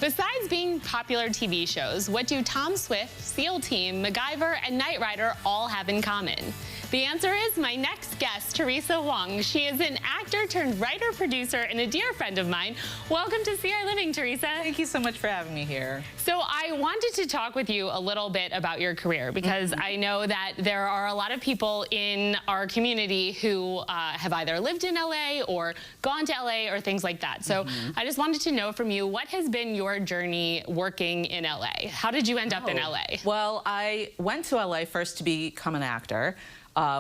Besides being popular TV shows, what do Tom Swift, SEAL Team, MacGyver, and Knight Rider all have in common? The answer is my next guest, Teresa Huang. She is an actor turned writer, producer, and a dear friend of mine. Welcome to ciLiving, Teresa. Thank you so much for having me here. So I wanted to talk with you a little bit about your career because I know that there are a lot of people in our community who have either lived in LA or gone to LA or things like that. So I just wanted to know from you, what has been your journey working in LA? How did you end up in LA? Well, I went to LA first to become an actor.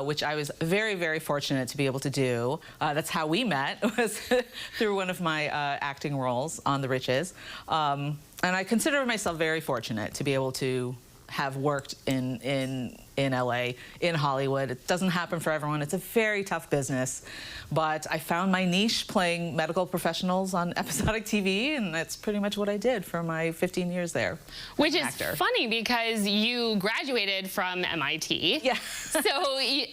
Which I was very, very fortunate to be able to do. That's how we met, was through one of my acting roles on The Riches. And I consider myself very fortunate to be able to have worked in LA, in Hollywood. It doesn't happen for everyone. It's a very tough business. But I found my niche playing medical professionals on episodic TV, and that's pretty much what I did for my 15 years there. Which is funny because you graduated from MIT. Yeah.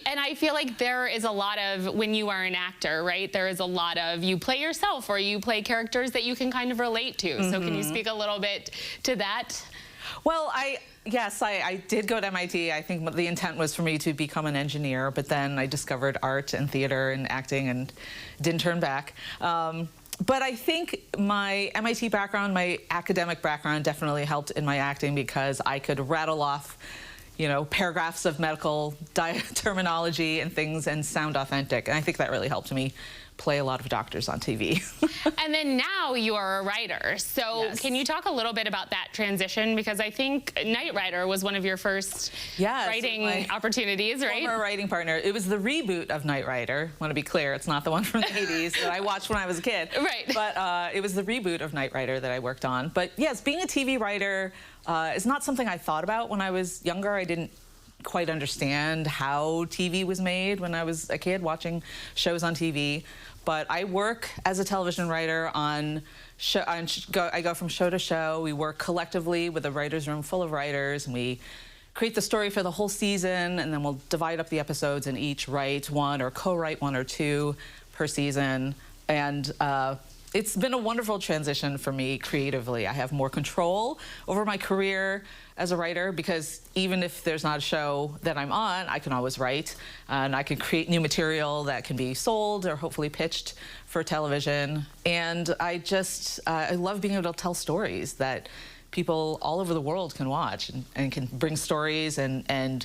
And I feel like there is a lot of, when you are an actor, right, there is a lot of, you play yourself or you play characters that you can kind of relate to. So can you speak a little bit to that? Well, yes, I did go to MIT. I think the intent was for me to become an engineer, but then I discovered art and theater and acting and didn't turn back. But I think my MIT background, my academic background definitely helped in my acting because I could rattle off, you know, paragraphs of medical terminology and things and sound authentic. And I think that really helped me play a lot of doctors on TV. And then now you are a writer. So can you talk a little bit about that transition? Because I think Knight Rider was one of your first writing opportunities, right? Former writing partner. It was the reboot of Knight Rider. I want to be clear, it's not the one from the 80s that I watched when I was a kid. Right. But it was the reboot of Knight Rider that I worked on. But yes, being a TV writer is not something I thought about when I was younger. I didn't quite understand how TV was made when I was a kid watching shows on TV. But I work as a television writer on I go from show to show. We work collectively with a writer's room full of writers, and we create the story for the whole season, and then we'll divide up the episodes and each write one or co-write one or two per season. And it's been a wonderful transition for me creatively. I have more control over my career as a writer because even if there's not a show that I'm on, I can always write and I can create new material that can be sold or hopefully pitched for television. And I love being able to tell stories that people all over the world can watch and can bring stories and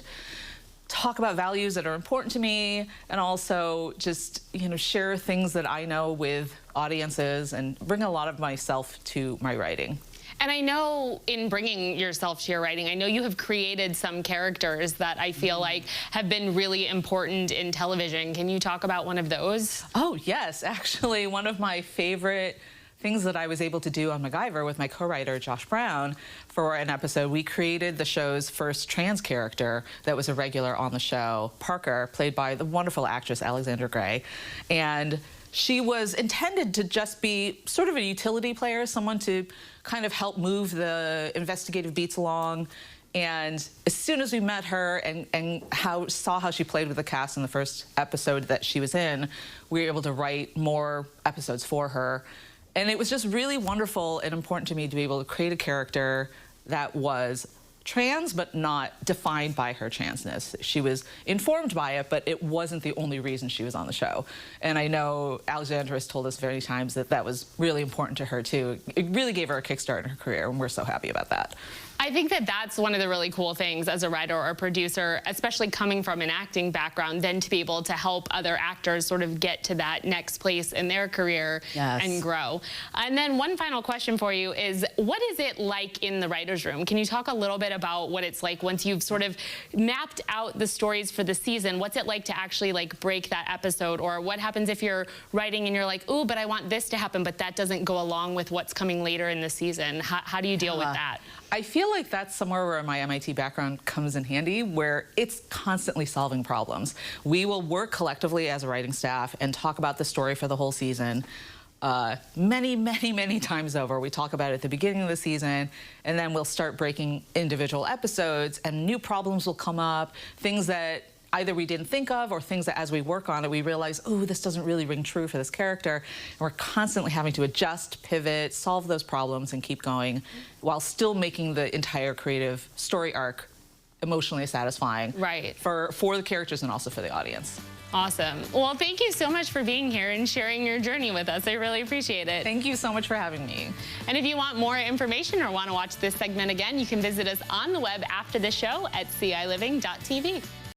talk about values that are important to me, and also just, you know, share things that I know with audiences and bring a lot of myself to my writing. And I know in bringing yourself to your writing, I know you have created some characters that I feel like have been really important in television. Can you talk about one of those? Oh, yes. Actually, one of my favorite things that I was able to do on MacGyver with my co-writer, Josh Brown, for an episode, we created the show's first trans character that was a regular on the show, Parker, played by the wonderful actress Alexandra Gray. And she was intended to just be sort of a utility player, someone to kind of help move the investigative beats along. And as soon as we met her and saw how she played with the cast in the first episode that she was in, we were able to write more episodes for her. And it was just really wonderful and important to me to be able to create a character that was trans, but not defined by her transness. She was informed by it, but it wasn't the only reason she was on the show. And I know Alexandra has told us many times that that was really important to her, too. It really gave her a kickstart in her career, and we're so happy about that. I think that that's one of the really cool things as a writer or a producer, especially coming from an acting background, then to be able to help other actors sort of get to that next place in their career and grow. And then one final question for you is, what is it like in the writer's room? Can you talk a little bit about what it's like once you've sort of mapped out the stories for the season? What's it like to actually like break that episode? Or what happens if you're writing and you're like, ooh, but I want this to happen, but that doesn't go along with what's coming later in the season? How do you deal with that? I feel like that's somewhere where my MIT background comes in handy, where it's constantly solving problems. We will work collectively as a writing staff and talk about the story for the whole season. Many times over. We talk about it at the beginning of the season, and then we'll start breaking individual episodes, and new problems will come up, things that either we didn't think of, or things that as we work on it, we realize, oh, this doesn't really ring true for this character. And we're constantly having to adjust, pivot, solve those problems, and keep going while still making the entire creative story arc emotionally satisfying for the characters and also for the audience. Awesome. Well, thank you so much for being here and sharing your journey with us. I really appreciate it. Thank you so much for having me. And if you want more information or want to watch this segment again, you can visit us on the web after the show at ciLiving.tv.